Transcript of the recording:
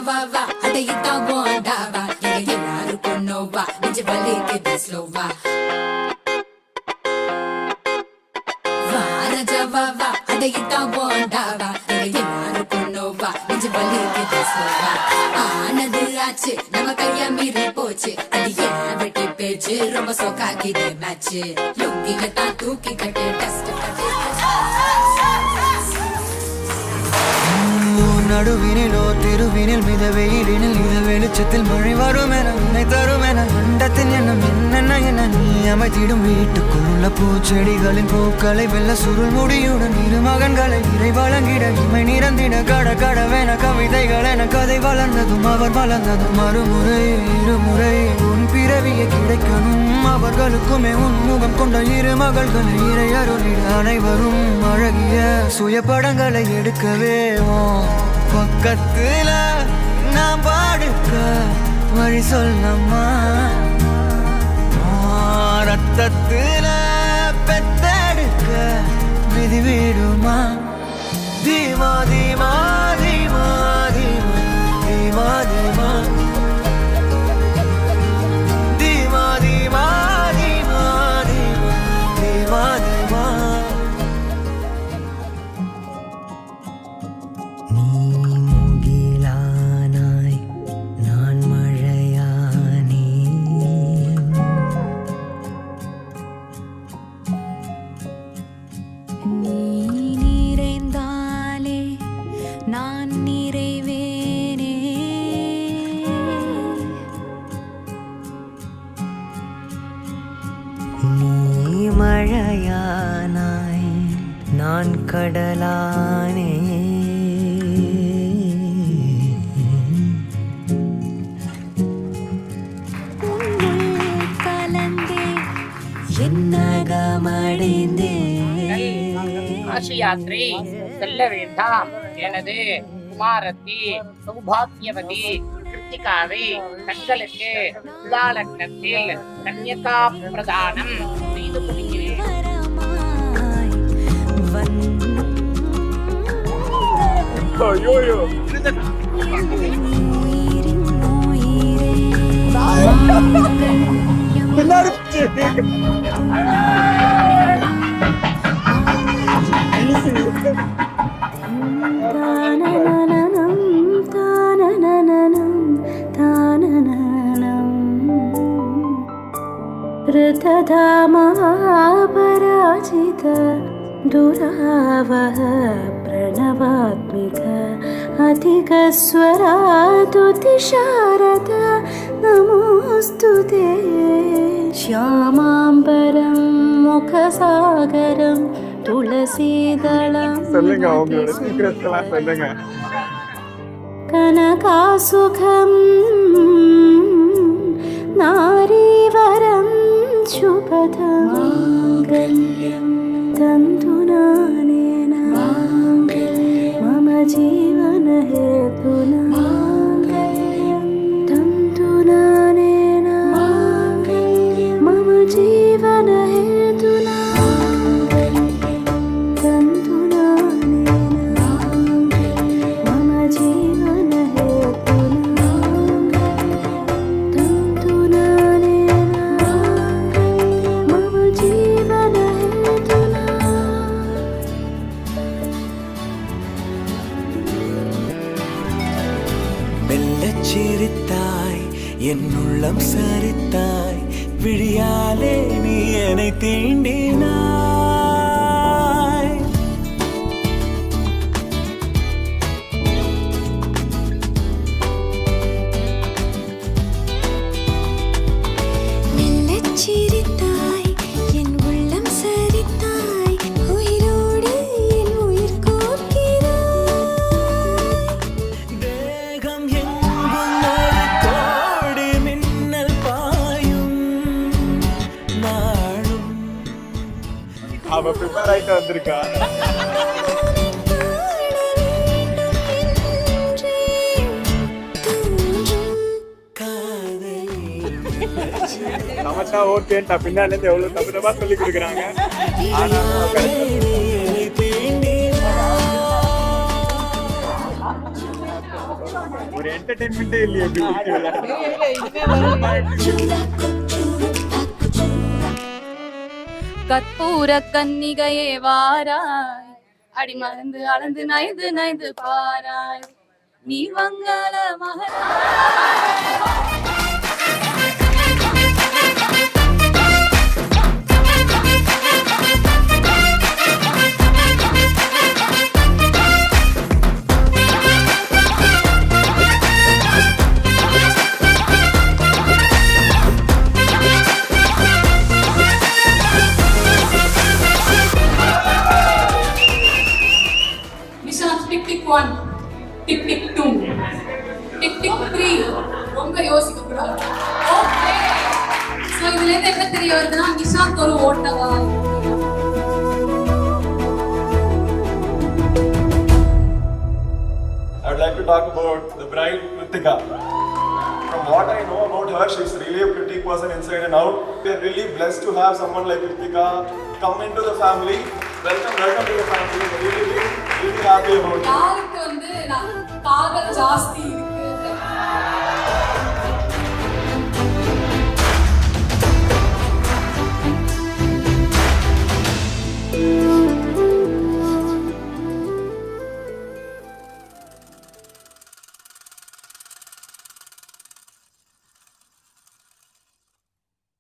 வா வா அடையிதான் போண்டாவா எங்க எல்லாருக்கும் நோவா நெஞ்சு வலிக்குது ஸ்லோவா வா ராஜா வா வா அடையிதான் போண்டாவா எங்க எல்லாருக்கும் நோவா நெஞ்சு வலிக்குது ஸ்லோவா ஆனது ஆச்சு நம்ம கைய மீறி போச்சு அடியே வெட்டி பேச்சு ரொம்ப சோக்காக்கிது மேட்ச் லுங்கில தான் தூக்கி கட்டு டஸ்ட் கட்டு நடுவினிலோ திருவினில் மித வெயிலினில் இத வெளிச்சத்தில் மழை வரும் என உன்னை தரும் என அண்டத்தின் எண்ணம் என்னென்ன என நீ அமைத்திடும் வீட்டுக்குள்ள பூச்செடிகளின் பூக்களை வெள்ள சுருள் முடியுடன் இரு மகன்களை இறை வழங்கிட இமை நிறந்திட கட கடவென கவிதைகள் என கதை வளர்ந்ததும் அவர் வளர்ந்ததும் மறுமுறை இருமுறை உன் பிறவியை கிடைக்கணும் அவர்களுக்குமே உன்முகம் கொண்ட இரு மகள்களை இறை அருளிட அனைவரும் அழகிய சுய படங்களை எடுக்கவே பக்கத்துல நான் பாடுக்க வழி சொல்லம்மா ரத்தத்துல பெத்தெடுக்க விதி விடுமா தீமா தீமா தீமா தீமா தீமா தீமா தீமா தீமா தீமா தீமா தீமா மழையானாய் நான் கடலானே கலந்தே என்னகமடைந்தே காசி யாத்திரை செல்ல வேண்டாம் எனது குமாரத்தி சௌபாகியவதி கிருத்திகாவை தங்களுக்கு உதாலக்னத்தில் கன்யகா பிரதானம் செய்து கொடுக்கிறேன். ऋतधामापराजित दुरावह प्रणवात्मिक अधिकस्वरातुतिशारद नमोऽस्तु ते श्यामाम्बरं मुखसागरं तुलसीदलं कनकासुखं नारीवरं शुभदं तन्तुनानेन मम जीवनहेतुना तन्तुनानेन मम जीवनहेतुना तन्तुनानेन मम जीवनहेतुना तन्तुनानेन मम जीवनहेतुना சிரித்தாய் என் உள்ளம் சரித்தாய் விழியாலே நீ என்னை தீண்டினாய் மெல்லச் சிரித்தாய் என் உள்ளம் சரித்தாய் உயிரோடு என் உயிர் கோர்க்கிறாய் தேகம் எங்கும் ஒரு கோடி மின்னல் பாயும் நாளும் அவ ப்ரிப்பேர் ஆயிட்டு வந்திருக்கா. நமக்கா ஓகேன்ட்டா பின்னாடி இருந்து எவ்வளவு தப்பு சொல்லி கொடுக்குறாங்க. ஒரு என்டர்டெயின்மெண்ட்டே இல்லையே இப்படி குத்தி விளையாடுறது. கற்பூர கன்னிகையே வாராய், அடி மறந்து அளந்து நைந்து நைந்து பாராய், நீ மங்கள மகராய். Nishanth tick tick 1 tick tick 2 tick tick 3 ரொம்ப யோசிக்க கூடாது. ஓகே சோ இதுல இருந்து என்ன தெரிய வருதுன்னா நிஷாந்த் ஒரு Ottawa. I would like to talk about the bride Kritika. From what I know about her, she's really a pretty person inside and out. We are really blessed to have someone like Kritika come into the family. Welcome to the family. We're really happy about it. யாருக்கு வந்து நான் காதல் ஜாஸ்தி